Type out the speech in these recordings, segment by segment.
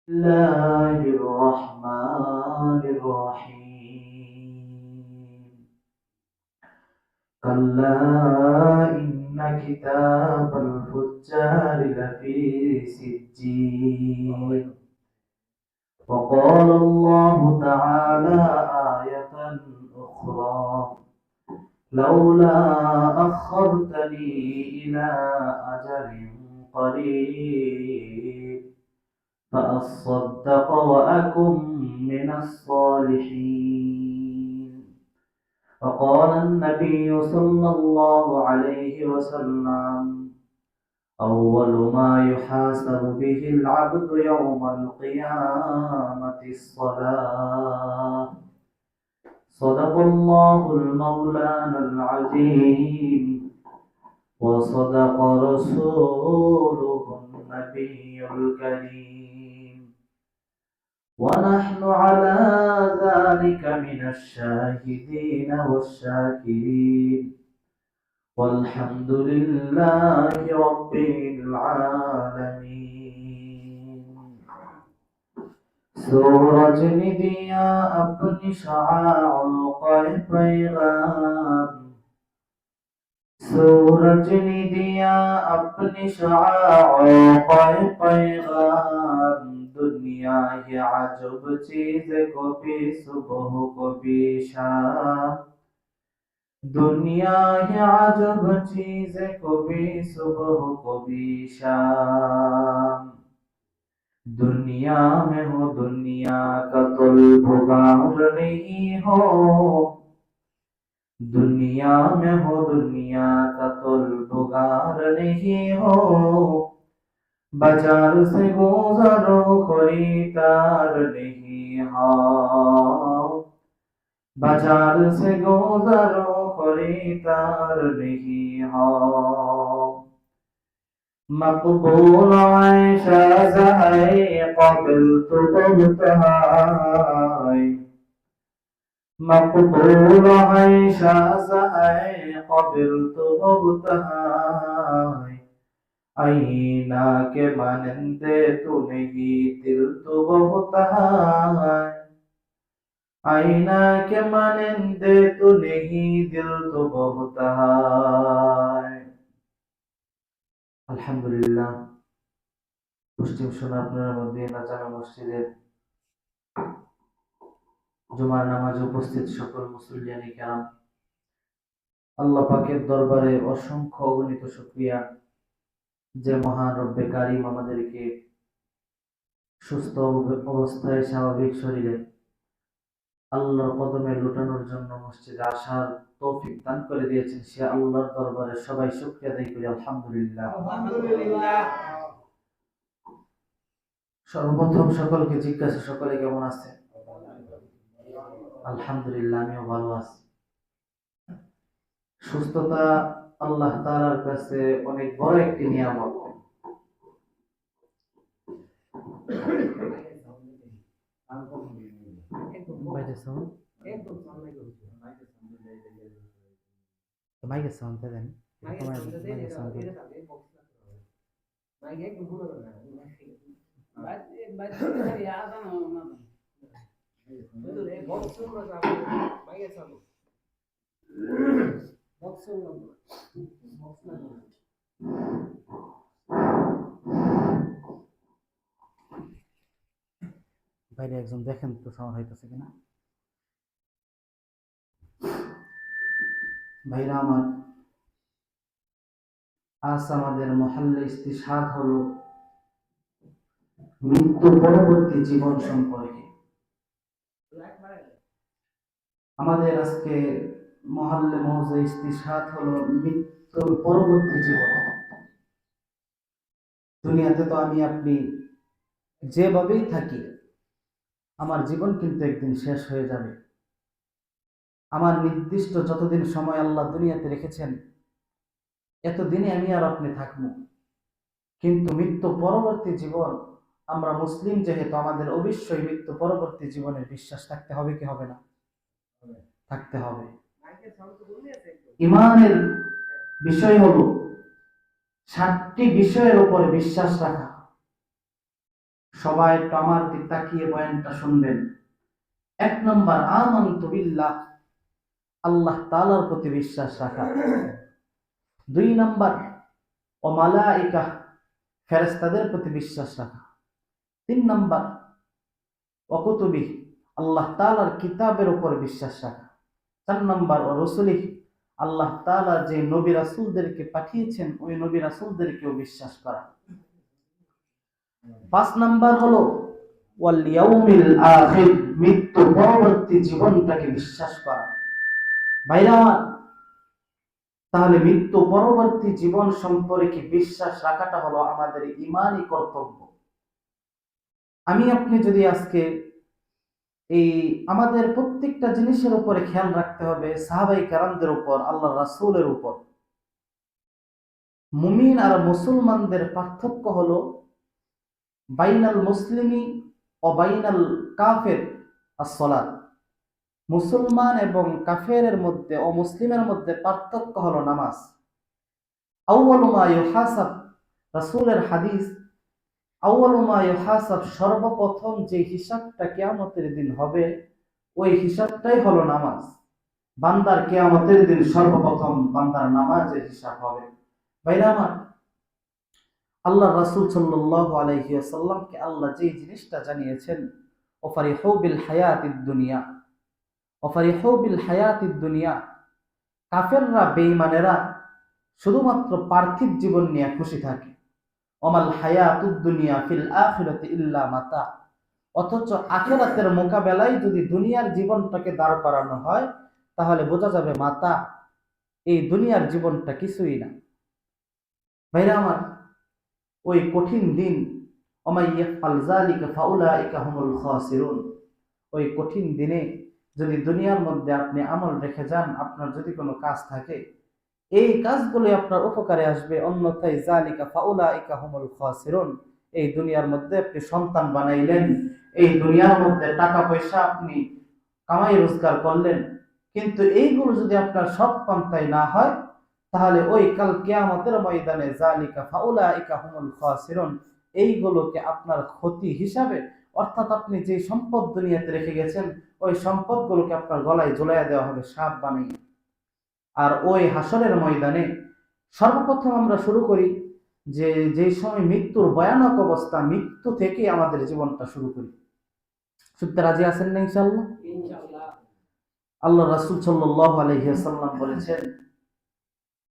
الله الرحمن الرحيم كلا إن كتاب الفجار لفي سجين وقال الله تعالى آية أخرى لولا أخرتني إلى أجل قريب فأصدق وأكن من الصالحين وقال النبي صلى الله عليه وسلم أول ما يحاسب به العبد يوم القيامة الصلاة صدق الله المولانا العظيم وصدق رسوله النبي الكريم ونحن على ذلك من الشاهدين والشاكرين والحمد لله رب العالمين सूरज ने दिया अपनी शआओं का पैगाम सूरज ने दिया अपनी शआओं का पैगाम दुनिया ये अजब चीज को भी सुबह को भी शाम दुनिया ये अजब चीज को भी सुबह को भी शाम दुनिया में हो दुनिया का तुलबुगार नहीं हो दुनिया में हो दुनिया का तुलबुगार नहीं हो बाजार से गुजरो खरीदार नहीं हो बाजार से गुजरो खरीदार नहीं हो मकबूल आयशा ज़हरे क़बिलत मुबतहाय मकबूल आयशा ज़हरे क़बिलत मुबतहाय आईना के मानंदे तू नहीं दिल तो बहुत है आईना के मानंदे तू नहीं दिल तो बहुत है আলহামদুলিল্লাহ পশ্চিম সোনারপুরের মধ্যে নাজামে মসজিদের জুমার নামাজে উপস্থিত সকল মুসল্লিয়ানি কেরাম আল্লাহ পাকের দরবারে অসংখ্য অগণিত শুকরিয়া যে মহান রব্বে কারিম আমাদেরকে সুস্থ অবস্থায় স্বাভাবিক শরীরে আল্লাহর কদমে লুটানোর জন্য মসজিদে আসার তৌফিক দান করে দিয়েছেন সে আল্লাহর দরবারে সবাই শুকরিয়া আদায় করি আলহামদুলিল্লাহ। সর্বপ্রথম সকলকে জিজ্ঞাসা সকলে কেমন আছে? আলহামদুলিল্লাহ আমিও ভালো আছি। সুস্থতা আল্লাহ তাআলার কাছে অনেক বড় একটি নিয়ামত। মাইকের সাউন্ডটা দেন। বাইরে একজন দেখেন তো সাউন্ড হইতেছে কিনা। ভাইরা আমার, আজ আমাদের মহল্লে ইস্তিশহাদ হলো মৃত্যু পরবর্তী জীবন সম্পর্কে। আমাদের আজকে মহল্লে মৌজে ইস্তিশহাদ হলো মৃত্যু পরবর্তী জীবন। দুনিয়াতে তো আমি আপনি যেভাবেই থাকি আমার জীবন কিন্তু একদিন শেষ হয়ে যাবে। আমার নির্দিষ্ট যতদিন সময় আল্লাহ দুনিয়াতে রেখেছেন এতদিনে আমি আর আপনি থাকবো, কিন্তু মৃত্যু পরবর্তী জীবন আমরা মুসলিম যেহেতু আমাদের অবশ্যই মৃত্যু পরবর্তী জীবনের বিশ্বাস থাকতে হবে কি হবে না? থাকতে হবে। ঈমানের বিষয় হলো 7টি বিষয়ের উপরে বিশ্বাস রাখা। সবাই একটু আমার দিকে তাকিয়ে বয়ানটা শুনবেন। 1 নম্বর, আমানতু বিল্লাহ, আল্লাহ তাআলার প্রতি বিশ্বাস রাখা। 2 নম্বর, ও মালাইকাহ, ফেরেশতাদের প্রতি বিশ্বাস রাখা। 3 নম্বর, ও কুতুবিহ, আল্লাহ তাআলার কিতাবের উপর বিশ্বাস রাখা। 4 নম্বর, ও রসুলিহ, আল্লাহ তাআলা যে নবী রাসূলদেরকে পাঠিয়েছেন ওই নবী রাসূলদেরকেও বিশ্বাস করা। 5 নম্বর হলো ওয়াল ইয়াউমিল আখির, মৃত্যু পরবর্তী জীবনটাকে বিশ্বাস করা। ভাইরা আমার, তাহলে মৃত্যু পরবর্তী জীবন সম্পর্কে বিশ্বাস রাখাটা হলো আমাদের ঈমানি কর্তব্য। আমি আপনি যদি আজকে এই আমাদের প্রত্যেকটা জিনিসের উপরে খেয়াল রাখতে হবে, সাহাবাই কেরামদের উপর, আল্লাহ রাসূলের উপর। মুমিন আর মুসলমানদের পার্থক্য হলো বাইনাল মুসলিমি ও বাইনাল কাফের as-সালাত। মুসলমান এবং কাফেরের মধ্যে ও মুসলিমের মধ্যে পার্থক্য হলো নামাজ। আউয়ালু মা ইউহাসাব, রাসূলের হাদিস, আউয়ালু মা ইউহাসাব, সর্বপ্রথম যে হিসাবটা কিয়ামতের দিন হবে ওই হিসাবটাই হলো নামাজ। বান্দার কিয়ামতের দিন সর্বপ্রথম বান্দার নামাজের হিসাব হবে। ভাইরা আমার, আল্লাহ রাসূল সাল্লাল্লাহু আলাইহি ওয়াসাল্লামকে আল্লাহ যে জিনিসটা জানিয়েছেন, ওয়াফারিহু বিল হায়াতিদ দুনিয়া, ওয়াফারিহু বিল হায়াতিদ দুনিয়া, কাফেররা বেঈমানেরা শুধুমাত্র পার্থিব জীবন নিয়ে খুশি থাকে। ওমাল হায়াতুদ দুনিয়া ফিল আখিরাতি ইল্লা মাতা, অথচ আখিরাতের মোকাবেলায় যদি দুনিয়ার জীবনটাকে দাঁড় করানো হয় তাহলে বোঝা যাবে মাতা, এই দুনিয়ার জীবনটা কিছুই না। ভাইরা আমার, ওই কঠিন দিন, ওমাই ইয়াফআল যালিকা ফাউলাইকা হুমুল খাসিরুন, ওই কঠিন দিনে যদি দুনিয়ার মধ্যে আপনি আমল রেখে যান, আপনার যদি কোনো কাজ থাকে এই কাজগুলো আপনার উপকারে আসবে, অন্যথায় যালিকা ফাউলাইকা হুমুল খাসিরুন, এই দুনিয়ার মধ্যে আপনি সন্তান বানাইলেন, এই দুনিয়ার মধ্যে টাকা পয়সা আপনি কামাই রোজগার করলেন, কিন্তু এইগুলো যদি আপনার সৎ পন্থায় না হয় তাহলে ওই কাল কিয়ামতের ময়দানে যালিকা ফাউলাইকা হুমুল খাসিরুন, এইগুলোকে আপনার ক্ষতি হিসাবে, অর্থাৎ আপনি যে সম্পদ দুনিয়াতে রেখে গেছেন ওই সম্পদগুলোকে আপনার গলায় ঝুলাইয়া দেওয়া হবে সাপ বানিয়ে। আর ওই হাসরের ময়দানে সর্বপ্রথম আমরা শুরু করি যে সময় মৃত্যুর ভয়ানক অবস্থা, মৃত্যু থেকে আমাদের জীবনটা শুরু করি। শুনতে রাজি আছেন না ইনশাআল্লাহ? আল্লাহ রাসূল সাল্লাল্লাহু আলাইহি ওয়াসাল্লাম বলেছেন,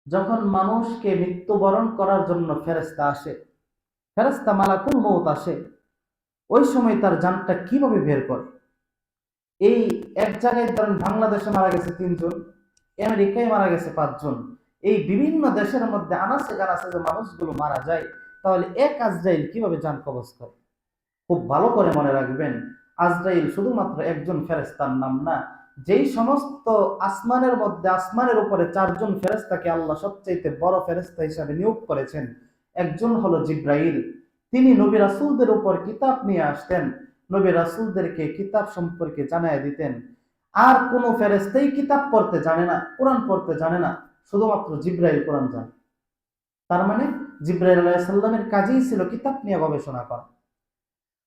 যখন মানুষকে মৃত্যুবরণ করার জন্য ফেরেশতা আসে, ফেরেশতা মালাকুল মউত আসে, ওই সময় তার জানটা কিভাবে বের করে। এই এক জায়গায় ধরেন বাংলাদেশে মারা গেছে 3 জন, আমেরিকায় মারা গেছে 5 জন, এই বিভিন্ন দেশের মধ্যে আনাচে কানাচে যে মানুষগুলো মারা যায়, তাহলে এক আজরাইল কিভাবে জান কবজ করে? খুব ভালো করে মনে রাখবেন, আজরাইল শুধুমাত্র একজন ফেরেশতার নাম না। যেই সমস্ত আসমানের মধ্যে, আসমানের উপরে 4 জন ফেরেশতাকে আল্লাহ সবচেয়ে বড় ফেরেশতা হিসাবে নিয়োগ করেছেন, একজন হলো জিব্রাইল। তিনি নবী রাসূলদের উপর কিতাব নিয়ে আসতেন, নবী রাসূলদেরকে কিতাব সম্পর্কে জানায় দিতেন। আর কোন ফেরেশতাই কিতাব পড়তে জানে না, কোরআন পড়তে জানে না, শুধুমাত্র জিব্রাইল কোরআন জানে। তার মানে জিব্রাইল আলাইহিস সালামের কাজই ছিল কিতাব নিয়ে গবেষণা করা।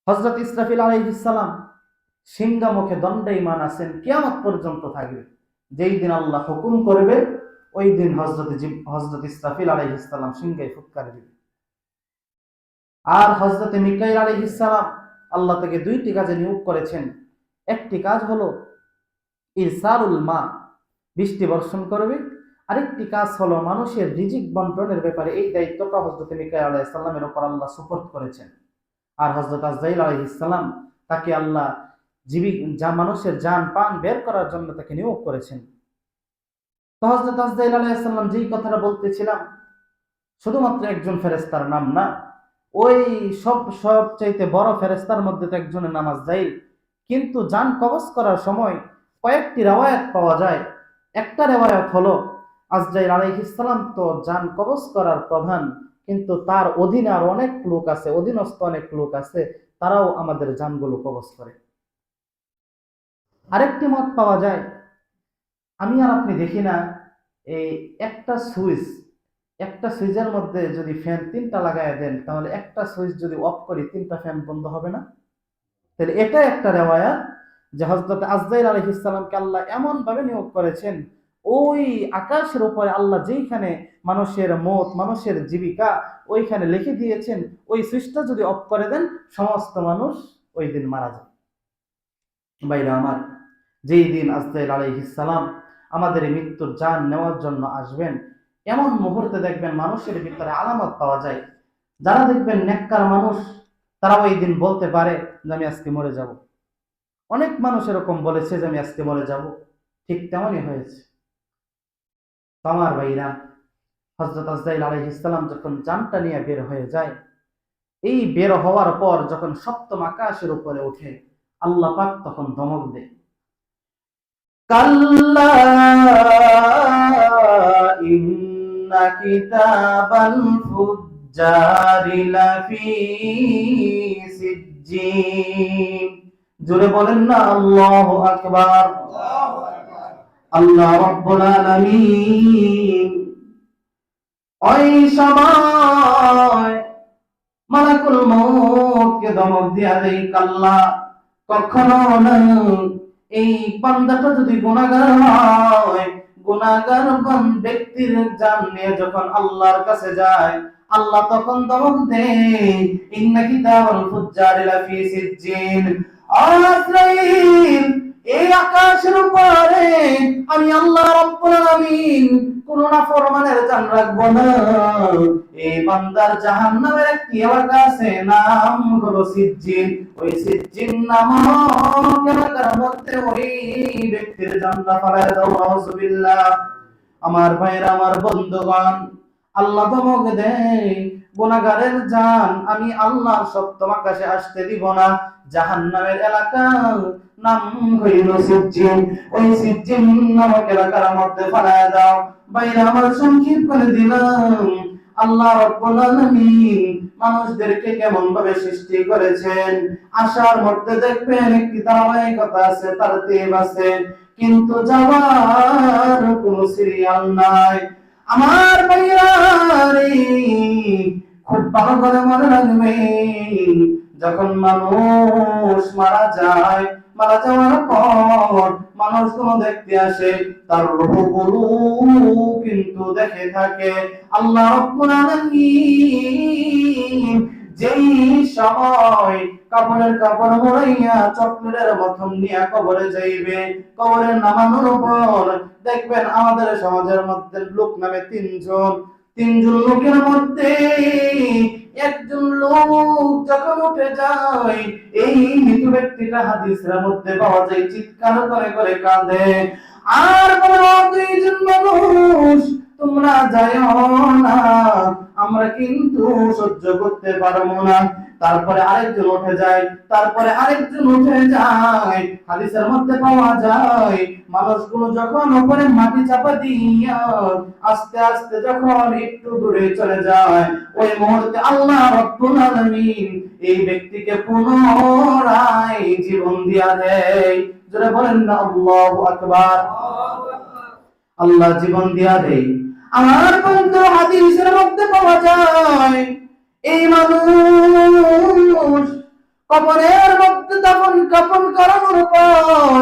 হযরত ইসরাফিল আলাইহিস সালাম সিংহা মুখে দণ্ডায়মান আছেন, কিয়ামত পর্যন্ত থাকবে। যেই দিন আল্লাহ হুকুম করবে ওই দিন হযরত ইসরাফিল আলাইহিস সালাম সিংহায় ফুৎকার দিবে। আর হযরত মিকাইল আলাইহিস সালাম আল্লাহ থেকে 2টি কাজে নিয়োগ করেছেন। একটি কাজ হলো ইরসালুল মা, বৃষ্টি বর্ষণ করবে। আরেকটি কাজ হলো মানুষের রিজিক বন্টনের ব্যাপারে, এই দায়িত্বটা হযরত মিকাইল আলাইহিস সালামের উপর আল্লাহ সুপর্দ করেছেন। আর হযরত আজরাইল আলাইহিস সালাম, তাকে আল্লাহ মানুষের জান পান বের করার জন্য তাকে নিয়োগ করেছেন। তো হযরত আজরাইল আলাইহিস সালাম যেই কথাটা বলতেছিলাম, শুধুমাত্র একজন ফেরেশতার নাম না, ওই সবচাইতে বড় ফেরেশতার মধ্যে তো একজনের নাম আজরাইল। কিন্তু জান কবজ করার সময় কয়েকটি রিওয়ায়াত পাওয়া যায়। একটা রিওয়ায়াত হলো আজরাইল আলাইহিস সালাম তো জান কবজ করার প্রধান, কিন্তু তার অধীনে আর অনেক লোক আছে, অধীনস্থ অনেক লোক আছে, তারাও আমাদের জানগুলো কবজ করে। আরেকটি মত পাওয়া যায়, আমি আর আপনি দেখি না, এই একটা সুইচ, একটা সুইচের মধ্যে যদি ফ্যান 3টা লাগায় দেন, তাহলে একটা সুইচ যদি অফ করি 3টা ফ্যান বন্ধ হবে না? তাহলে এটা একটা রেওয়ায়াত যে হযরত আজরাইল আলাইহিস সালামকে আল্লাহ এমন ভাবে নিয়োগ করেছেন, ওই আকাশের উপরে আল্লাহ যেইখানে মানুষের মত, মানুষের জীবিকা ওইখানে লিখে দিয়েছেন, ওই সুইচটা যদি অফ করে দেন সমস্ত মানুষ ওই দিন মারা যায়। ভাইরা আমার, যেই দিন আজরাইল আলাইহিস সালাম আমাদের মৃত্যুর জান নেওয়ার জন্য আসবেন, এমন মুহূর্তে দেখবেন মানুষের ভিতরে আলামত পাওয়া যায়। যারা দেখবেন নেককার মানুষ, তারা ওই দিন বলতে পারে যে আমি আজকে মরে যাব। অনেক মানুষ এরকম বলেছে যে আমি আজকে মরে যাব, ঠিক তেমনই হয়েছে। আমার ভাইরা, হযরত আজরাইল আলাইহিস সালাম যখন জানটা নিয়ে বের হয়ে যায়, এই বের হওয়ার পর যখন সপ্তম আকাশের উপরে ওঠে, আল্লাহ পাক তখন ধমক দেয়, কাল্লা ইন্না কিতাবাল ফুজ্জারি লাফি সিজ্জিন। জোরে বলেন না আল্লাহু আকবার। আল্লাহ রাব্বুল আলামিন ওই সময় মালাকুল মউতকে ধমক দিয়া দেয়, কাল্লা, কখনো না, এই বান্দাটা যদি গুনাহগার হয়, গুনাহগার ব্যক্তির জান নিয়ে যখন আল্লাহর কাছে যায়, আল্লাহ তখন ধমক দেয়, ইন্না কিতাবাল ফুজ্জারি লাফি সিজ্জিন। আজরাইল, এই আকাশের উপরে আমি আল্লাহ রাব্বুল আলামিন কোন নাফরমানের জান রাখবো না। এই বান্দার জাহান্নামের একটি এলাকা আছে, নাম হলো সিজ্জিন। ওই সিজ্জিন নামক এলাকার মধ্যে ওই ব্যক্তির জানটা ফালায় দাও, নাউজুবিল্লাহ। আমার ভাইরা, আমার বন্ধুগণ, আল্লাহ ধমক দেয়, গুনাহগারের জান আমি আল্লাহর সপ্তম আকাশে আসতে দিব না। জাহান্নামের এলাকা নাম হইল সিজ্জিন। ওই সিজ্জিন নামক এলাকার মধ্যে ফালায় দাও। ভাইরা আমার, সংক্ষিপ্ত করে দিলাম, আল্লাহ রাব্বুল আলামিন মানুষদেরকে কেমন ভাবে সৃষ্টি করেছেন। আসার মধ্যে দেখবেন একটি ধারাবাহিকতা আছে, তারতিব আছে, কিন্তু যাওয়ার কোনো সিরিয়াল নাই। আমার ভাইরা রে, খুব ভালো করে মনে রাখবে, যখন মানুষ মারা যায়, মারা যাওয়ার পর মানুষগুলো দেখতে আসে, তার রূহগুলো কিন্তু দেখে থাকে। আল্লাহ রাব্বুল আলামিন যেই সময় কাপড়ের কাপড় মোড়াইয়া চকলেটের মতন নিয়ে কবরে যাইবে, কবরে নামানোর পর দেখবেন আমাদের সমাজের মধ্যে লোক নামে তিনজন লোকের মধ্যে একজন লোক যখন উঠে যায়, এই মৃত ব্যক্তিটা হাদিসের মধ্যে পাওয়া যায় চিৎকার করে করে কাঁদে, আর বলো, দুইজন মানুষ তোমরা যাইও না, আমরা কিন্তু সহ্য করতে পারবো না। তারপরে আরেকজন উঠে যায়, তারপরে আরেকজন উঠে যায়। হাদিসের মধ্যে পাওয়া যায় মানুষগুলো যখন উপরে মাটি চাপা দিয়া আস্তে আস্তে যখন একটু দূরে চলে যায়, ওই মুহূর্তে আল্লাহ রাব্বুল আলামিন এই ব্যক্তিকে পুনরায় জীবন দিয়া দেয়। যারা বলেন না আল্লাহু আকবার। আল্লাহ জীবন দিয়া দেয়। আমার বন্ধু, হাদিসের মধ্যে পাওয়া যায় এই মানুষ কবরের মধ্যে কাফন করানোর পর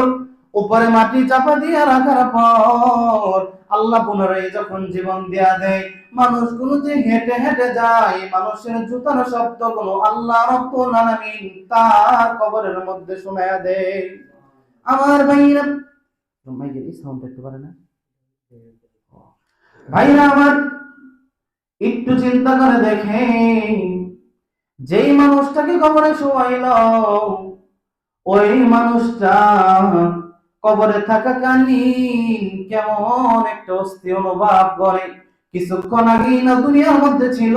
উপরে মাটি চাপা দিয়ে রাখার পর আল্লাহ পুনরায় যখন জীবন দিয়া দেয়, মানুষগুলো যে হেঁটে হেঁটে যায়, মানুষের জুতার শব্দগুলো আল্লাহ রাব্বুল আলামিন তার কবরের মধ্যে শোনায়া দেয়। আমার ভাইরা, মাইকের এই সাউন্ড একটু পারে না? ভাইরা আমার, একটু চিন্তা করে দেখেন, যেই মানুষটাকে কবরে শোয়াইল, ওই মানুষটা কবরে থাকাকালীন কেমন একটা অস্থির অনুভব করে। কিছুক্ষণ আগেই না দুনিয়ার মধ্যে ছিল,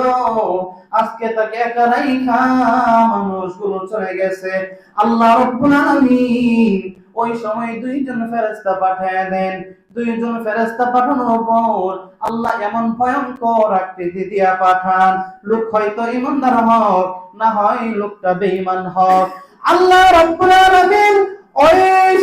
আজকে তাকে একা রাইখা মানুষগুলো চলে গেছে। আল্লাহ রাব্বুল আলামিন ওই সময় দুইজন ফেরেশতা পাঠিয়ে দেন। দুইজন ফেরেশতা পাঠানোর পর আল্লাহ এমন ভয়ঙ্কর আকৃতি দিয়া পাঠান, লোক হয়তো ঈমানদার হোক, না হয় লোকটা বেঈমান হোক। আল্লাহ রাব্বুল আলামিন ওই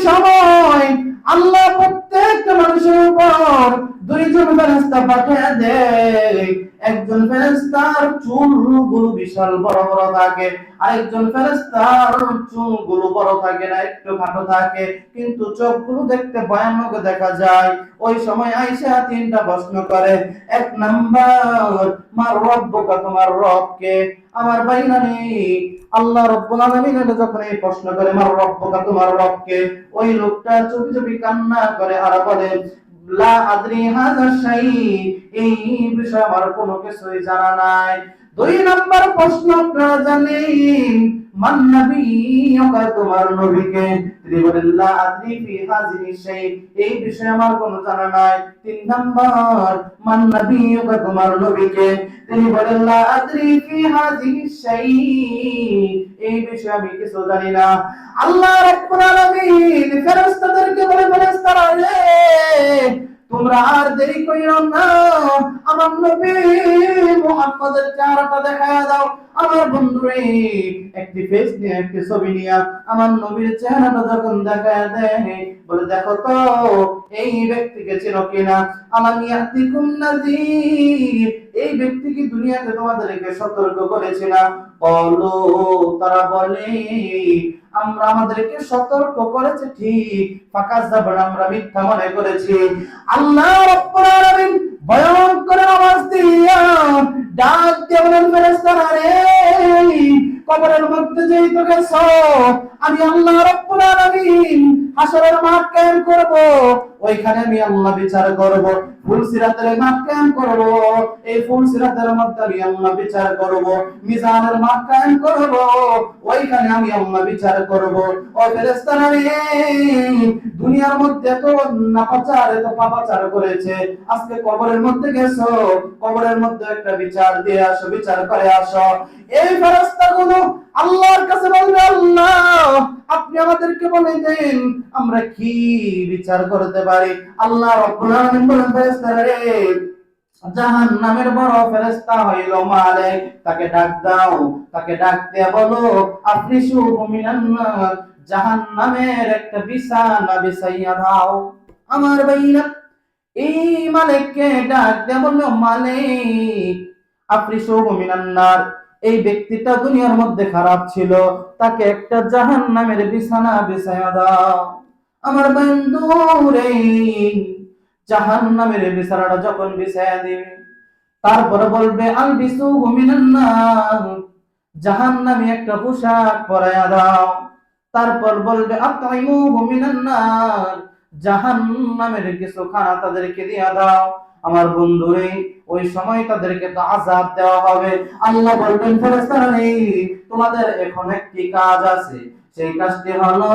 সময় আল্লাহ প্রত্যেকটা মানুষের উপর দুইজন ফেরেশতা পাঠিয়ে দেয়। একজন ফেরেশতার চুলগুলো বিশাল বড় বড় থাকে, আরেকজন ফেরেশতার চুলগুলো বড় থাকে না, একটু খাটো থাকে, কিন্তু চোখগুলো দেখতে ভয়ানক দেখা যায়। ওই সময় আয়েশা তিনটা প্রশ্ন করে। এক নাম্বার, মার রব্বুকা, তোমার রবকে? আমার বাইনানি, আল্লাহ রাব্বুল আলামিন যখন এই প্রশ্ন করে মার রব্বুকা, তোমার রবকে, ওই লোকটা চুপি চুপি কান্না করে আর বলে লা আদরি হাযা শাই, এই বিষয়ে আমার কোনো কিছুই জানা নাই। দুই নাম্বার প্রশ্ন, আপনারা জানেন মান নবিয়্যুকা, তোমার নবীকে? তিনি বলেন লা আদরি ফি হাযিহি শাই, এই বিষয়ে আমার কোনো জানা নাই। তিন নাম্বার, মান নবিয়্যুকা, তোমার নবীকে? তিনি বলেন লা আদরি ফি হাযিহি শাই, এই বিষয়ে আমি কিছু জানি না। আল্লাহ রাব্বুল আলামিন ফেরেশতাদেরকে বলে, ফেরেশতারা রে, তোমরা আর দেরি করিও না, আমার নবী মুহাম্মদের চেহারাটা দেখায়া দাও। আমার বন্ধুরে একটি ফেস নিয়ে, একটি ছবি নিয়ে আমার নবীর চেহারাটা যখন দেখায়া দেয়, বলে দেখো তো এই ব্যক্তিকে চেনো কিনা? আলাম ইয়াতিকুম নাযীর, এই ব্যক্তি কি দুনিয়াতে তোমাদেরকে সতর্ক করেছে না? বলো, তারা বলে আমরা, আমাদেরকে সতর্ক করেছে ঠিক, ফাকাযাবানা, আমরা মিথ্যা মনে করেছি। আল্লাহ রাব্বুল আলামিন ভয়ঙ্কর আওয়াজ দিয়া ডাক দিয়ে বলেন ফেরেশতারা রে, কবরের মধ্যে যেই তো গেছো, আমি আল্লাহ রাব্বুল আলামিন হাসরের মাঠ কায়েম করব, ওইখানে আমি আল্লাহ বিচার করব। ফুলসিরাতের মাঠ কায়েম করব, এই ফুলসিরাতের মধ্যে আমি আল্লাহ বিচার করব। মিজানের মাঠ কায়েম করব, ওইখানে আমি আল্লাহ বিচার করব। ও ফেরেশতারা রে, দুনিয়ার মধ্যে তো নাপাচার, তো পাপাচার করেছে, আজকে কবরের মধ্যে গেছো, কবরের মধ্যে একটা বিচার দিয়ে আসো, বিচার করে আসো। এই ফেরেশতাগুলো আল্লাহর কাছে বলবে, আল্লাহ আপনি আমাদেরকে বলে দেন আমরা কি বিচার করতে পারি। আল্লাহ রাব্বুল আলামিন বলেন ফেরেশতারা রে, জাহান্নামের বড় ফেরেশতা হইল মালিক, তাকে ডাক দাও, তাকে ডাক দিয়ে বলো আফরিশু মিনান নার, জাহান্নামের একটা বিছানা বিছাইয়া দাও। আমার ভাইরা, এই মালিককে ডাক দিয়ে বলল, মালিক আফরিশু মিনান নার, এই ব্যক্তিটা দুনিয়ার মধ্যে খারাপ ছিল, তাকে একটা জাহান্নামের বিছানা বিছাইয়া দাও। আমার বন্ধু রে, জাহান্নামের বিছানাটা যখন বিছাইয়া দিবে, তারপরে বলবে আলবিসুহু মিনান নার, জাহান্নামী একটা পোশাক পরাইয়া দাও। তারপর বলবে আতঈমুহু মিনান নার, জাহান্নামের কিছু খানা তাদেরকে দিয়া দাও। আমার বন্ধুরে, ওই সময় তাদেরকে তো আযাব দেওয়া হবে। আল্লাহ বলবেন ফেরেশতারা রে, তোমাদের এখন একটি কাজ আছে, সেই কাজটি হলো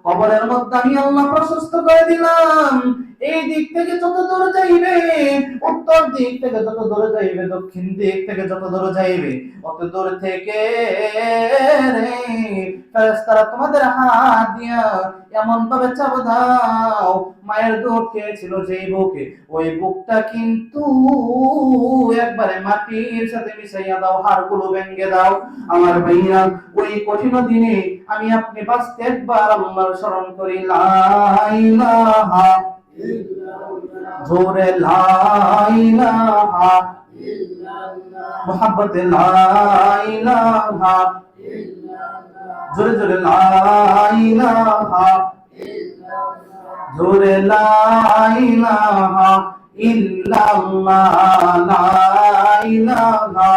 কবরের মধ্যে আমি আল্লাহ প্রশস্ত করে দিলাম। এই দিক থেকে যত দূর যাইবে, উত্তর দিক থেকে যত দূর যাইবে, দক্ষিণ দিক থেকে যত দূর যাইবে, অত দূর থেকে রে ফেরেশতারা তোমাদের হাত দিয়া এমন ভাবে চাপ দাও, মায়ের দুধ খেয়েছিল যেই বুকে, ওই বুকটা কিন্তু একবারে মাটির সাথে মিশাইয়া দাও, হাড়গুলো ভেঙে দাও। আমার ভাইয়া, ওই কঠিন দিনে আমি আপনি বাঁচতে একবার আল্লাহর স্মরণ করি, লা ইলাহা ইল্লাল্লাহ, জোরে লা ইলাহা ইল্লাল্লাহ, মুহাব্বতে লা ইলাহা ইল্লাল্লাহ, জোরে জোরে লা ইলাহা ইল্লাল্লাহ, জোরে লা ইলাহা ইল্লাল্লাহ, লা ইলাহা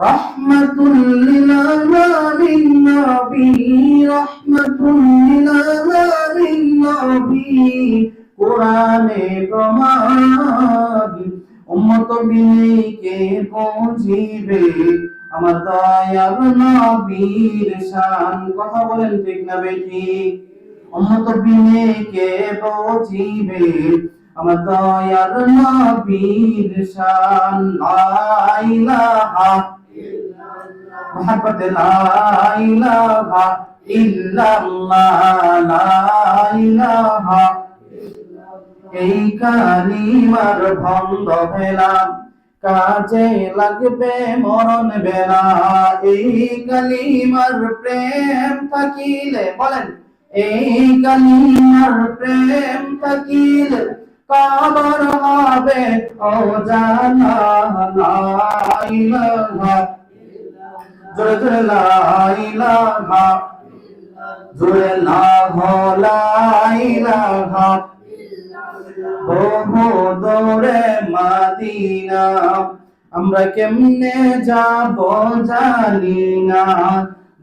রাহমাতুল লিল আলামিন নবী, রাহমাতুল লিল আলামিন নবী, কোরআনে প্রমাণ উম্মত বিকে পৌঁছিবে আমার দয়ার নবীর শান। কথা বলেন ঠিক না বেঠি? উম্মত বিকে পৌঁছিবে আমার দয়ার নবীর শান। লা ইলাহা ইল্লাল্লাহ, মুহাব্বতে লা ইলাহা ইল্লাল্লাহ, লা ইলাহা ইল্লাল্লাহ। এই কালিমার ভন্ড ভেলা কাজে লাগবে মরণ বেলা, এই কালিমার প্রেম থাকিলে, বলেন এই কালিমার প্রেম থাকিলে কবর হবে অজানা। লা ইলাহা, জোরে জোরে লা ইলাহা, জোরে লা ইলাহা, বহু দূরে মদিনা, আমরা কেমনে যাব জানি না।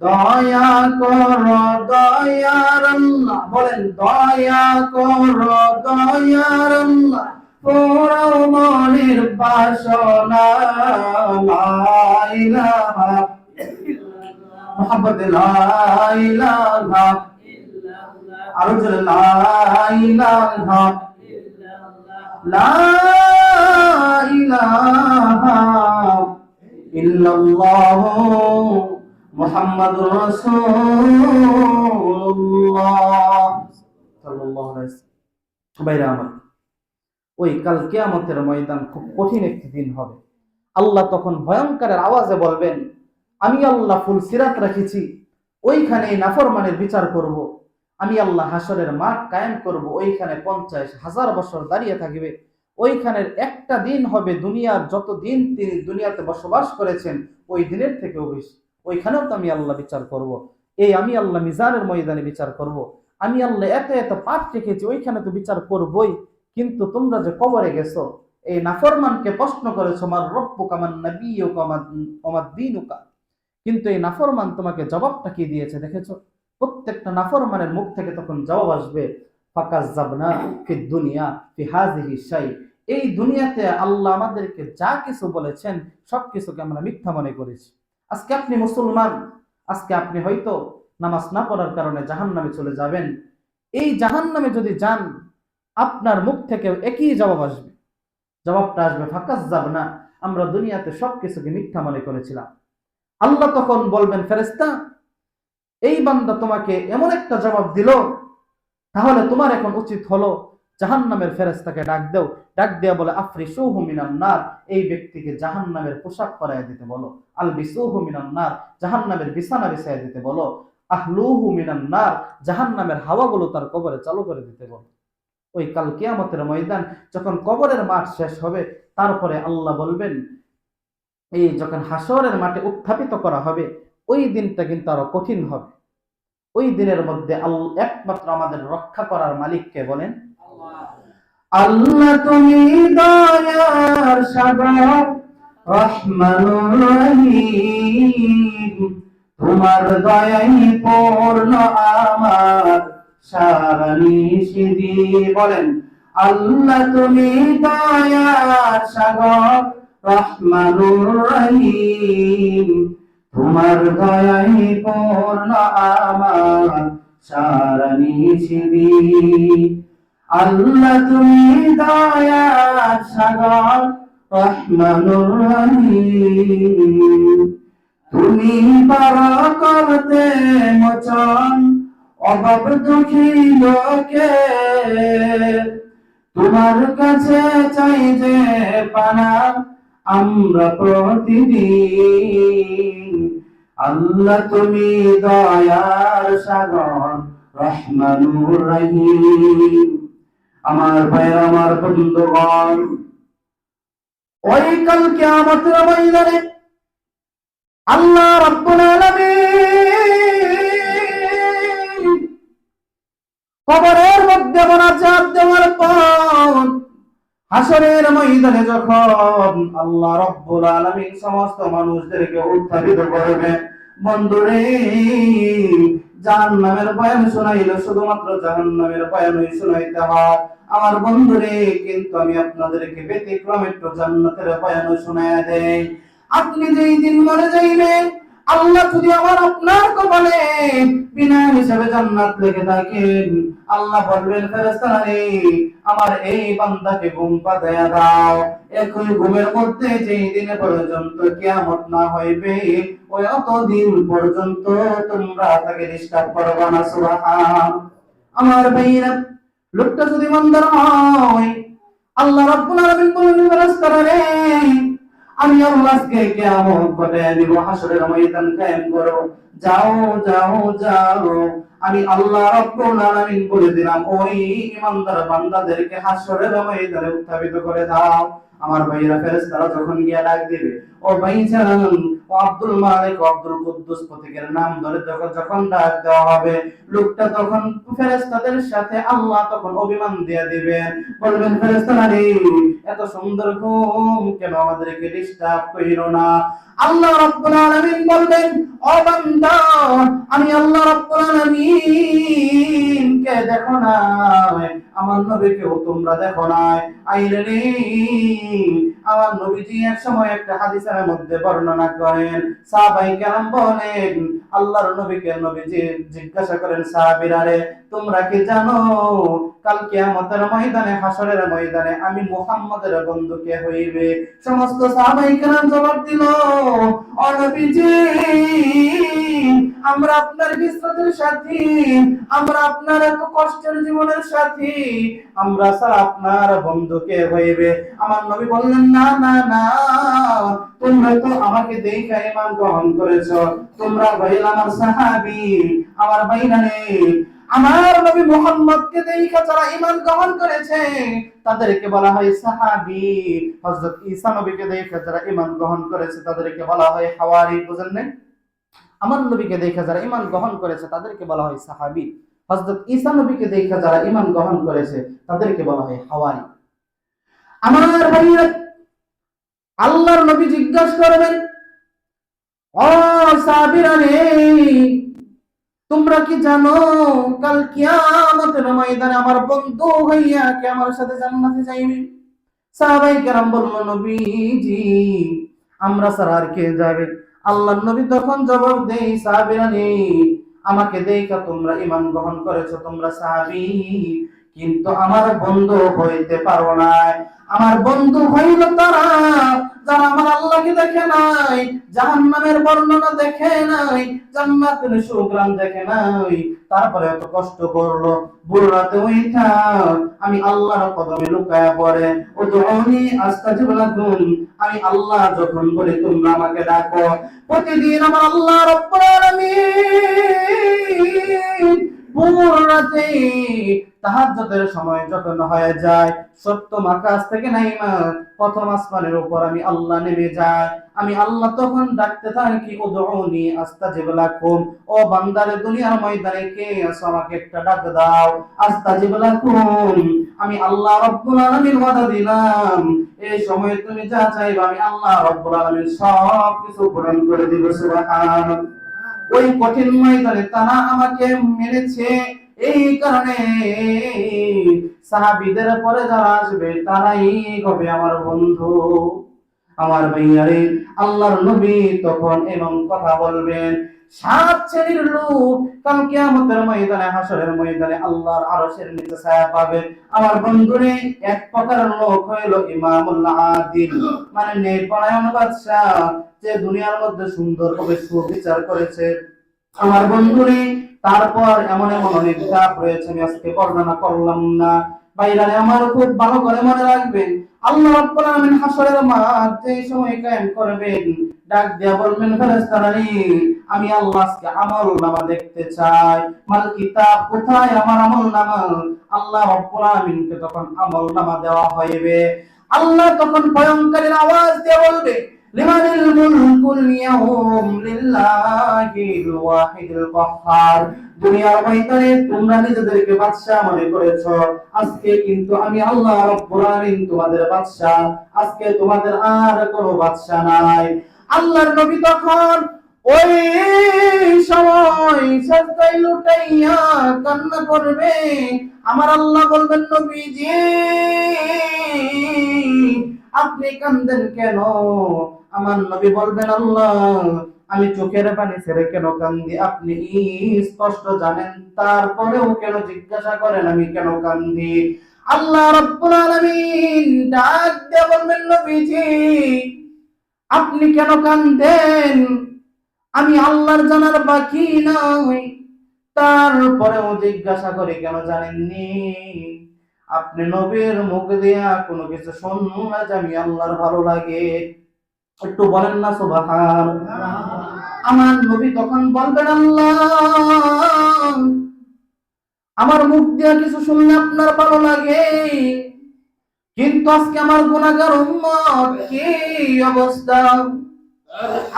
দয়া করো দয়ার আল্লাহ, বলেন দয়া করো দয়ার আল্লাহ, পুরো মনের বাসনা। লা ইলাহা, মুহাম্মদ লা ইলাহা, আরো জোরে লা ইলাহা, লা ইলাহা ইল্লাল্লাহ মুহাম্মাদুর রাসূলুল্লাহ সাল্লাল্লাহু আলাইহি ওয়াসাল্লাম। ভাইরা আমার, ওই কাল কিয়ামতের ময়দান খুব কঠিন একটি দিন হবে। আল্লাহ তখন ভয়ঙ্করের আওয়াজে বলবেন, আমি আল্লাহ ফুল সিরাত রেখেছি, ওইখানে নাফরমানের বিচার করব। আমি আল্লাহ হাসরের মাঠ কায়েম করব, ওইখানে 50,000 বছর দাঁড়িয়ে থাকবে। ওইখানের একটা দিন হবে দুনিয়ার যত দিন তিনি দুনিয়াতে বসবাস করেছেন ওই দিনের থেকেও বেশি। ওইখানেও তো আমি আল্লাহ বিচার করব। এই আমি আল্লাহ মিজানের ময়দানে বিচার করব। আমি আল্লাহ এত এত পাপ রেখেছি, ওইখানে তো বিচার করবই। কিন্তু তোমরা যে কবরে গেছো, এই নাফরমানকে প্রশ্ন করেছো, মার রব্বুকা মান নাবিয়্যুকা ওমা দীনুকা, কিন্তু এই নাফরমান তোমাকে জবাবটা কি দিয়েছে দেখেছো? প্রত্যেকটা নাফরমানের মুখ থেকে তখন জবাব আসবে, ফাকাজ্জাবনা ফিদ দুনিয়া ফি হাযিহি শাই, এই দুনিয়াতে আল্লাহ আমাদেরকে যা কিছু বলেছেন সবকিছুকে আমরা মিথ্যা মনে করেছি। আজকে আপনি মুসলমান, আজকে আপনি হয়তো নামাজ না পড়ার কারণে জাহান্নামে চলে যাবেন। এই জাহান্নামে যদি যান, আপনার মুখ থেকে একই জবাব আসবে। জবাবটা আসবে ফাকাজ্জাবনা, আমরা দুনিয়াতে সবকিছুকে মিথ্যা মনে করেছিলাম। আল্লাহ তখন বলবেন, ফেরেশতা, এই বান্দা তোমাকে এমন একটা জবাব দিল, তাহলে তোমার এখন উচিত হলো জাহান্নামের ফেরেশতাকে ডাক দাও। ডাক দেয়া বলে, আফরিসুহু মিনান নার, এই ব্যক্তিকে জাহান্নামের পোশাক পরায় দিতে বলো। আলবিসুহু মিনান নার, জাহান্নামের বিছানা বিছায় দিতে বলো। আহলুহু মিনান নার, জাহান্নামের হাওয়াগুলো তার কবরে চালু করে দিতে বলো। ওই কাল কিয়ামতের ময়দান যখন কবরের মাঠ শেষ হবে, তারপরে আল্লাহ বলবেন, এই যখন হাসরের মাঠে উত্থাপিত করা হবে, ওই দিনটা কিন্তু আরো কঠিন হবে। ওই দিনের মধ্যে একমাত্র আমাদের রক্ষা করার মালিককে বলেন আল্লাহ। তুমি দয়ার সাগর রহমানুর রহিম, তোমার দয়াই পূর্ণ আমার সারা নিশিদি। বলেন আল্লাহ তুমি দয়ার সাগর রহমানুর রহিম, তোমার দয়াই পূর্ণ আমার সারা নিশিদি। আল্লাহ তুমি দয়ার সাগর রহমানুর রহিম, তুমি পারা করতে মোচন অভাব দুঃখী লোকে, তোমার কাছে চাই যে পানা আমরা প্রতিদিন। আল্লাহ তুমি দয়ার সাগর রহমানুর রহিম। আমার ভাই, আমার বন্ধুগণ, ওই কাল কিয়ামতের ময়দানে আল্লাহ রাব্বুল আলামিন কবরের মধ্যে মোনাজাত দেওয়ার পর হাসরের ময়দানে যখন আল্লাহ রাব্বুল আলামিন সমস্ত মানুষদেরকে উত্থাপিত করবে, বন্ধুরে জাহান্নামের বয়ান শোনাইলে শুধুমাত্র জাহান্নামের বয়ানই শোনাইতে হয়। আমার বন্ধুরে, কিন্তু আমি আপনাদেরকে ব্যতিক্রম একটু জান্নাতের বয়ানও শোনায়া দেই। আপনি যেই দিন মরে যাইবেন, আল্লাহ যদি আমার আপনার কপালে বিনা হিসাবে জান্নাত লিখে থাকেন, আল্লাহ বলবেন, ফেরেশতারা রে, আমার এই বান্দাকে ঘুম পাড়াইয়া দাও। একই ঘুমের মধ্যে যেই দিন পর্যন্ত কিয়ামত না হইবে, ওই অতদিন পর্যন্ত তোমরা তাকে ডিস্টার্ব করবা না। সুবহান। আমার ভাইরা, লোকটা যদি ইমানদার হয়, আল্লাহ রাব্বুল আলামিন বলেন, ফেরেশতারা রে, আমি আল্লাহকে কিয়ামত ঘটায় দিব, হাসরের ময়দান কায়েম করো। যাও যাও যাও, আমি আল্লাহ রাব্বুল আলামিন বলে দিলাম, ওই ইমানদার বান্দাদেরকে হাসরের ময়দানে উত্থাপিত করে দাও। আমার ভাইরা ফেরেশতারা যখন গিয়া ডাক দিবে, ও ভাইজান, ও আব্দুল মালিক, ও আব্দুল কুদ্দুস প্রতীকের নাম ধরে যখন ডাক দেওয়া হবে, লোকটা তখন ফেরেশতাদের সাথে আল্লাহ তখন অভিমান দিয়ে দিবেন, বলবেন ফেরেশতারা রে, এত সুন্দর ঘুম কেন, আমাদেরকে ডিস্টার্ব কইরো না। আল্লাহ রাব্বুল আলামিন বলবেন, ও বান্দা, আমি আল্লাহ রাব্বুল আলামিন কে দেখো না, আমার নবীকেও তোমরা দেখো না। আইরে রে, আমার নবীজি এক সময় একটা হাদিসের মধ্যে বর্ণনা করেন, সাহাবায়ে কেরাম বলেন, আল্লাহর নবীকে নবীজি জিজ্ঞাসা করেন, সাহাবীরা রে, তোমরা কি জানো কাল কিয়ামতের ময়দানে, হাসরের ময়দানে আমি মুহাম্মদের বন্ধু কে হইবে? সমস্ত সাহাবায়ে কেরাম জবাব দিল, ও নবীজি, আমরা আপনার বিশ্বদের সাথী, আমরা আপনার এত কষ্টের জীবনের সাথী, আমরা স্যার আপনার বন্ধু কে হইবে? আমার নবী বললেন, না না না, তোমরা তো আমাকে দেখে ঈমান গ্রহণ করেছো, তোমরা হইল আমার সাহাবী, আমার ভাইরা রে, আমার নবী মুহাম্মদকে দেখা যারা ঈমান গ্রহণ করেছে তাদেরকে বলা হয় সাহাবী। হযরত ঈসা নবীকে দেখা যারা ঈমান গ্রহণ করেছে তাদেরকে বলা হয় হাওয়ারি। বুঝেন নাই? আমার নবীকে দেখা যারা ঈমান গ্রহণ করেছে তাদেরকে বলা হয় সাহাবী। হযরত ঈসা নবীকে দেখা যারা ঈমান গ্রহণ করেছে তাদেরকে বলা হয় হাওয়ারি। আমার ভাইরা, আল্লাহর নবী জিজ্ঞাসা করবেন, ও সাহাবীরা রে, তোমরা কি জানো কাল কিয়ামতের ময়দানে আমার বন্ধু হইয়া কে আমার সাথে জান্নাতে যাইবে? সাহাবায়ে কেরাম বলল, নবীজি, আমরা ছাড়া আর কে যাবে? আল্লাহর নবী তখন জবাব দেই, সাহাবীরা রে, আমাকে দেখা তোমরা ঈমান গ্রহণ করেছো, তোমরা সাহাবী, কিন্তু আমার বন্ধু হইতে পারো না। আমার বন্ধু হইল তারা যারা আমার আল্লাহকে দেখে নাই, জাহান্নামের বর্ণনা দেখে নাই, জান্নাতের সুগ্রাণ দেখে নাই, তারপরে এত কষ্ট করলো, ভোর রাতে উঠা আমি আল্লাহর কদমে লুকায়া পড়ে, উদউনি আস্তাজিব লাকুম, আমি আল্লাহ যখন বলি তোমরা আমাকে ডাকো। প্রতিদিন আমার আল্লাহ রাব্বুল আলামিন ভোর রাতে তাহাজ্জুদের সময় যখন হয়ে যায়, সপ্তম আকাশ থেকে নাইমা প্রথম আসমানের উপর আমি আল্লাহ নেমে যায়, আমি আল্লাহ তখন ডাকতে থাকি, উদউনি আস্তাজিব লাকুম, ও বান্দারে দুনিয়ার ময়দানে কে আছো, আমাকে একটা ডাক দাও, আস্তাজিব লাকুম, আমি আল্লাহ রাব্বুল আলামিন ওয়াদা দিলাম, এই সময় তুমি যা চাইবে আমি আল্লাহ রাব্বুল আলামিন সব কিছু পূরণ করে দিব। সুবহানাল্লাহ। ওই কঠিন ময়দানে তারা আমাকে মেনেছে, এই কারণে সাহাবীদের পরে যারা আসবে তারাই হবে আমার বন্ধু। আমার ভাইয়ারে, আল্লাহর নবী তখন এমন কথা বলবেন, সাত শ্রেণীর লোক কাল কিয়ামতের ময়দানে, হাসরের ময়দানে আল্লাহর আরশের নিচে ছায়া পাবে। আমার বন্ধুরে, এক প্রকার লোক হইল ইমামুল আদিল, মানে ন্যায়পরায়ণ বাদশা, যে দুনিয়ার মধ্যে সুন্দরভাবে সুবিচার করেছে। আমার বন্ধুরে, তারপর এমন এমন অনেক ধাপ রয়েছে, আমি আজকে বর্ণনা করলাম না। ভাইরারে আমার, খুব ভালো করে মনে রাখবেন, আল্লাহ রাব্বুল আলামিন হাসরের মাঠ যে সময় কায়েম করবেন, ডাক দিয়া বলবেন, ফেরেশতারা রে, আমি আল্লাহ আজকে আমলনামা দেখতে চাই, মাল কিতাব, কোথায় আমার আমলনামা? আল্লাহ রাব্বুল আলামিনকে তখন আমলনামা দেওয়া হইবে। আল্লাহ তখন ভয়ঙ্কর আওয়াজ দিয়ে বলবে, লিমানিল মুলকুল ইয়াউম, লিল্লাহিল ওয়াহিদুল কাহ্হার। দুনিয়ার ময়দানে তোমরা নিজেদেরকে বাদশা মনে করেছো, আজকে কিন্তু আমি আল্লাহ রাব্বুল আলামিন তোমাদের বাদশা, আজকে তোমাদের আর কোনো বাদশা নাই। আল্লাহর নবী তখন ওই সময় সাজদায় লুটাইয়া কান্না করবে। আমার আল্লাহ বলবেন, নবীজি, আপনি কান্দেন কেন? আমার নবী বলবেন, আল্লাহ, আমি চোখের পানি ছেড়ে কেন কান্দি আপনি স্পষ্ট জানেন, তারপরেও কেন জিজ্ঞাসা করেন আমি কেন কান্দি? আল্লাহ রাব্বুল আলামিন ডাক দিয়ে বলবেন, নবীজি, আপনি কেন কান্দেন আমি আল্লাহর জানার বাকি নাই, তারপরেও জিজ্ঞাসা করে কেন জানেননি? আপনি নবীর মুখ দিয়া কোনো কিছু শুনলে যে আমি আল্লাহর ভালো লাগে, একটু বলেন না সুবহানাল্লাহ। আমার নবী তখন বলবেন, আল্লাহ, আমার মুখ দিয়ে কিছু শুনলে আপনার ভালো লাগে, কিন্তু আজকে আমার গুনাহগার উম্মত কি অবস্থা।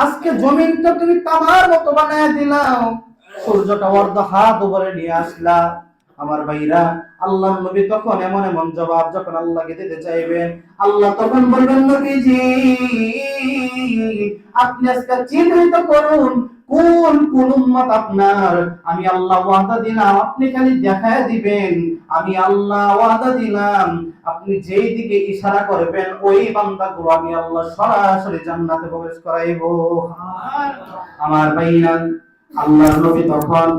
আজকে জমিনটা তুমি তামার মতো বানায় দিলাও, সূর্যটা অর্ধ হাত উপরে নিয়ে আসলা। আমার ভাইরা, আল্লাহর নবী তখন এমন এমন জবাব যখন আল্লাহকে দিতে চাইবেন, আল্লাহ তখন বলবেন, নবীজি আপনি আজকে চিহ্নিত করুন কোন কোন উম্মত আপনার। আমি আল্লাহ ওয়াদা দিলাম আপনি খালি দেখায় দিবেন, আমি আল্লাহ ওয়াদা দিলাম আপনি যেই দিকে ইশারা করবেন ওই বান্দাগুলো আমি আল্লাহ সরাসরি জান্নাতে প্রবেশ করাইবো। আমার ভাইরা, আল্লাহর নবী তখন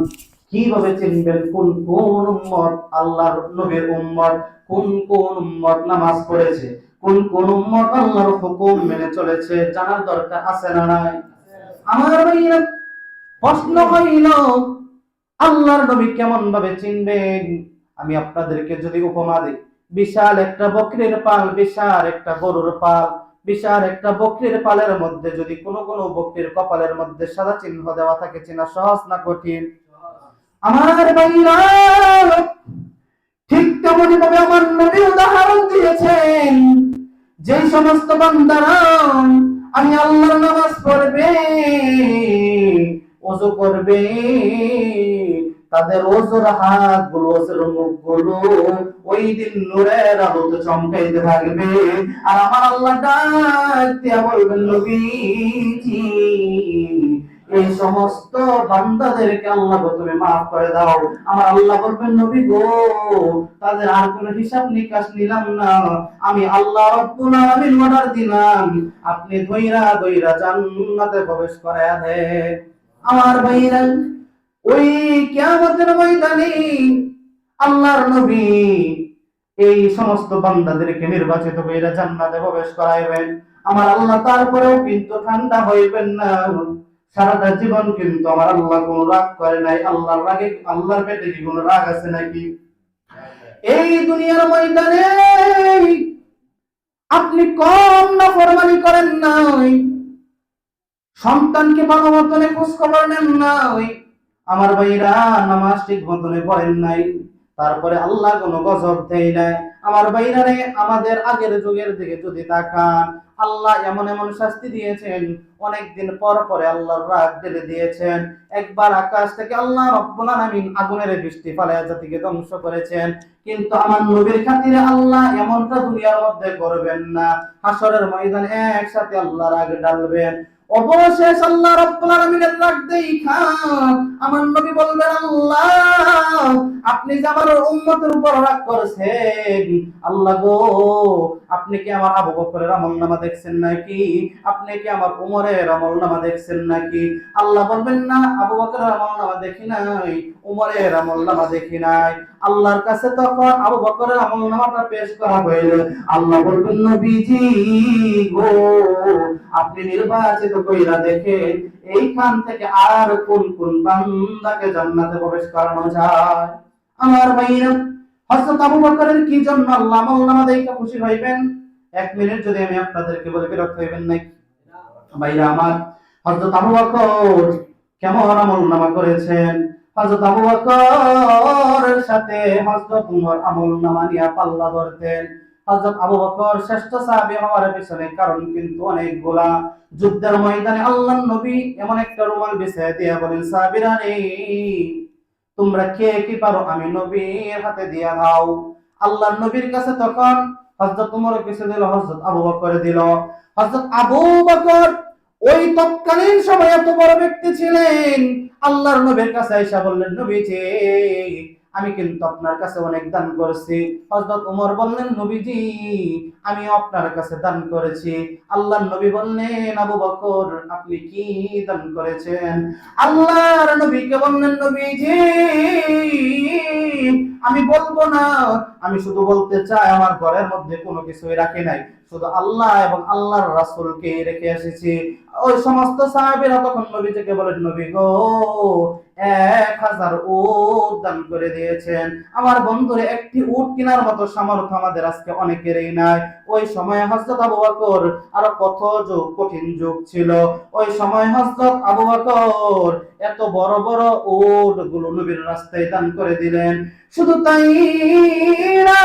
কিভাবে চিনবেন কোন কোন উম্মত আল্লাহর নবীর উম্মত, কোন কোন উম্মত নামাজ পড়েছে, কোন কোন উম্মত আল্লাহর হুকুম মেনে চলেছে, জানার দরকার আছে না নাই? আমার ভাইরা, প্রশ্ন হইল আল্লাহর নবী কেমন ভাবে চিনবেন? আমি আপনাদেরকে যদি উপমা দিই, বিশাল একটা বকরির পাল, বিশাল একটা গরুর পাল, বিশাল একটা বকরির পালের মধ্যে যদি কোনো কোনো বকরির কপালের মধ্যে সাদা চিহ্ন দেওয়া থাকে, চেনা সহজ না কঠিন? আমার ভাইরা, ঠিক তেমনি ভাবে আমার নবী উদাহরণ দিয়েছেন, যে সমস্ত বান্দারা আমি আল্লাহর নামাজ পড়বে, ওযু করবে, তাদের ওযুর হাতগুলো, ওযুর মুখগুলো ওই দিন নূরের আলোতে চমকাইতে থাকবে। আর আমার আল্লাহ ডাক দিয়া বলবেন, নবীজি এই সমস্ত বান্দাদেরকে আল্লাহ গো তুমি মাফ করে দাও। আমার আল্লাহ বলবেন, নবী গো তাদের আর কোনো হিসাব নিকাশ নিলাম না, আমি আল্লাহ রব্বুল আলামিন অর্ডার দিলাম আপনি ধইরা ধইরা জান্নাতে প্রবেশ করায়া দেন। আমার ভাইরা, ওই কিয়ামতের ময়দানে আল্লাহর নবী এই সমস্ত বান্দাদেরকে নির্বাচিত কইরা জান্নাতে প্রবেশ করাইবেন। আমার আল্লাহ তারপরেও কিন্তু ঠান্ডা হইবেন না, সারাটা জীবন কিন্তু আমার আল্লাহ কোনো রাগ করে নাই। আল্লাহর রাগে, আল্লাহর পেটে কি কোনো রাগ আছে নাকি? এই দুনিয়ার ময়দানে আপনি কম নাফরমানি করেন নাই, সন্তানকে ভালো মতনে খোঁজ খবর নেন নাই, আমার ভাইরা নামাজ ঠিক মতনে পড়েন নাই, তারপরে আল্লাহ কোনো গজব দেয় নাই। আমার ভাইরা রে, আমাদের আগের যুগের দিকে যদি তাকান, আল্লাহ এমন এমন শাস্তি দিয়েছেন, অনেকদিন পর পরে আল্লাহর রাগ ঢেলে দিয়েছেন। একবার আকাশ থেকে আল্লাহ রব্বুল আলামিন আগুনের বৃষ্টি ফালায়া জাতিকে ধ্বংস করেছেন। কিন্তু আমার নবীর খাতিরে আল্লাহ এমনটা দুনিয়ার মধ্যে করবেন না, হাসরের ময়দানে একসাথে আল্লাহ রাগ ঢালবেন। অবশেষ আল্লাহ রাব্বুল আলামিনের রাগ দেখা আমার নবী বলবেন, আল্লাহ আপনি যে আমার উম্মতের উপর রাগ করেছেন, আল্লাহ গো আপনি কি আমার আবু বকরের আমলনামা দেখছেন নাকি? আপনি কি আমার উমরের আমলনামা দেখছেন নাকি? আল্লাহ বলবেন, না আবু বকরের আমলনামা দেখি নাই, উমরের আমলনামা দেখি নাই। আল্লাহর কাছে তখন আবু বকরের আমলনামাটা পেশ করা হইল। আল্লাহ বলবেন, নবীজি গো আপনি নির্বাচিত কইরা দেখেন এইখান থেকে আর কোন কোন বান্দাকে জান্নাতে প্রবেশ করানো যায়। আমার ভাইরা, হযরত আবু বকরের কি জন্য আল্লাহ আমলনামা দেখে খুশি হইবেন? এক মিনিট যদি আমি আপনাদেরকে বলে বিরক্ত হইবেন নাকি? ভাইরা আমার, হযরত আবু বকর কেমন আমলনামা করেছেন? হযরত আবু বকরের সাথে হযরত উমর আমলনামা নিয়ে পাল্লা ধরতেন। হযরত আবু বকর শ্রেষ্ঠ সাহাবী হওয়ার পিছনে কারণ কিন্তু অনেকগুলা। যুদ্ধের ময়দানে আল্লাহর নবী এমন একটা রুমাল বিছিয়ে দিয়ে বলেন, সাহাবীরা রে তোমরা কে কি পারো আমি নবীর হাতে দিয়া দাও। আল্লাহর নবীর কাছে তখন হযরত উমর কিছু দিল, হযরত আবু বকর দিল। হযরত আবু বকর ওই তৎকালীন সময়ে এত বড় ব্যক্তি ছিলেন, আল্লাহর নবীর কাছে আয়েশা বললেন, নবীজি আমি কিন্তু আপনার কাছে অনেক দান করেছি। হযরত ওমর বললেন, নবীজি আমি আপনার কাছে দান করেছি। আল্লাহর নবী বললেন, আবু বকর আপনি কি দান করেছেন? আল্লাহর নবীকে বললেন, নবীজি আমি বলবো না, আমি শুধু বলতে চাই আমার ঘরের মধ্যে কোনো কিছুই রাখি নাই, শুধু আল্লাহ এবং আল্লাহর রাসূলকে রেখে এসেছি। ওই সমস্ত সাহাবীরা তখন নবীজিকে বলেন, নবী গো 1000 উট দান করে দিয়েছেন। আমার বন্ধুরে, একটি উট কেনার মতো সামর্থ্য আমাদের আজকে অনেকেরই নাই। ওই সময় হযরত আবু বকর, আরো কত যুগ কঠিন যুগ ছিল, ওই সময় হযরত আবু বকর এত বড় বড় উট গুলো নবীর রাস্তায় দান করে দিলেন। শুধু তাই না,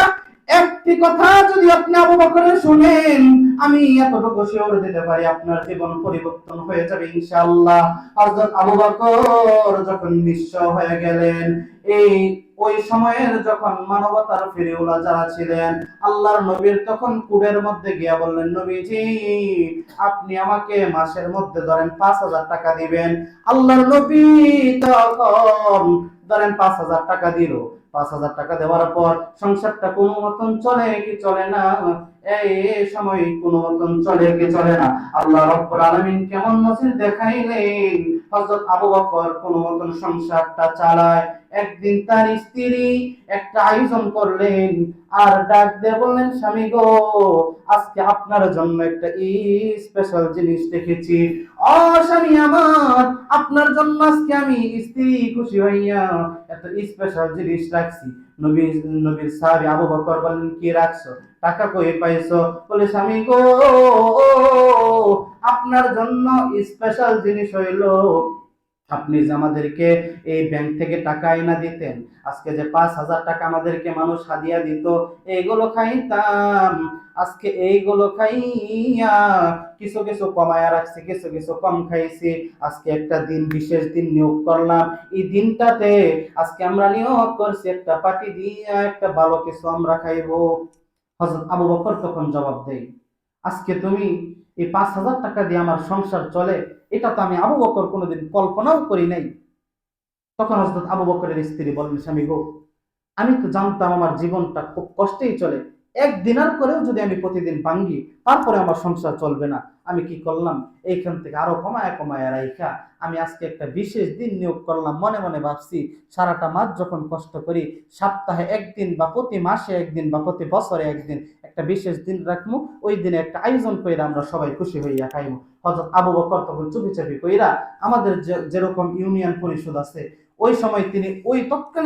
একটি কথা যদি আপনি আবু বকরের শুনেন, আমি এতটুকু শিওর দিতে পারি আপনার জীবন পরিবর্তন হয়ে যাবে ইনশাআল্লাহ। হযরত আবু বকর যখন নিঃস্ব হয়ে গেলেন, এই ওই সময়ের যখন মানবতার ফিরিওয়ালা যারা ছিলেন, আল্লাহর নবীর তখন কুড়ের মধ্যে গিয়া বললেন, নবীজি আপনি আমাকে মাসের মধ্যে ধরেন 5000 টাকা দিবেন। আল্লাহর নবী তখন ধরেন 5000 টাকা দিল। 5000 টাকা দেওয়ার পর সংসারটা কোনো মতন চলে কি চলে না, এই সময় কোনো মতন চলে কি চলে না, আল্লাহ রাব্বুল আলামিন কেমন নজির দেখাইলেন। হযরত আবু বকর কোনো মতন সংসারটা চালায়। একদিন তার স্ত্রী একটা আয়োজন করলেন, আর ডাক দিয়ে বললেন, স্বামী গো, আজকে আপনার জন্য একটা স্পেশাল জিনিস দেখেছি। ও স্বামী আমার, আপনার জন্য আজকে আমি স্ত্রী খুশি হইয়া এত স্পেশাল জিনিস রাখছি। নবীর সাহাবী আবু বকর বললেন, কি রাখছো? টাকা কই পাইছো? বলে, স্বামী গো, আপনার জন্য স্পেশাল জিনিস হইলো, আপনি যে আমাদেরকে এই ব্যাংক থেকে টাকা আইনা দিতেন, আজকে যে 5000 টাকা আমাদেরকে মানুষ হাদিয়া দিত, এইগুলো খাইতাম। আজকে এইগুলো খাইয়া কিছু কিছু কমায়া রাখছি, কিছু কিছু কম খাইছি। আজকে একটা দিন, বিশেষ দিন নিয়োগ করলাম। এই দিনটাতে আজকে আমরা নিয়োগ করছি একটা পার্টি দিয়া একটা ভালো কিছু আমরা খাইবো। হযরত আবু বকর তখন জবাব দেয়, আজকে তুমি এই 5000 টাকা দিয়ে আমার সংসার চলে, এটা তো আমি আবু বকর কোনোদিন কল্পনাও করি নাই। তখন হযরত আবু বকরের স্ত্রী বলেন, স্বামী গো, আমি তো জানতাম আমার জীবনটা খুব কষ্টেই চলে, এক দিনার করেও যদি আমি প্রতিদিন ভাঙ্গি তারপরে আমার সংসার চলবে না। আমি কি করলাম, এইখান থেকে আরো কমায়া কমায়া রাইখা আমি আজকে একটা বিশেষ দিন নিয়োগ করলাম। মনে মনে ভাবছি, সারাটা মাস যখন কষ্ট করি, সপ্তাহে একদিন বা প্রতি মাসে একদিন বা প্রতি বছরে একদিন একটা বিশেষ দিন রাখবো, ওই দিনে একটা আয়োজন কইরা আমরা সবাই খুশি হইয়া খাইবো। হযরত আবু বকর তখন চুপি চুপি কইরা, আমাদের যেরকম ইউনিয়ন পরিষদ আছে, ওই সময় তিনি ওই তৎকালীন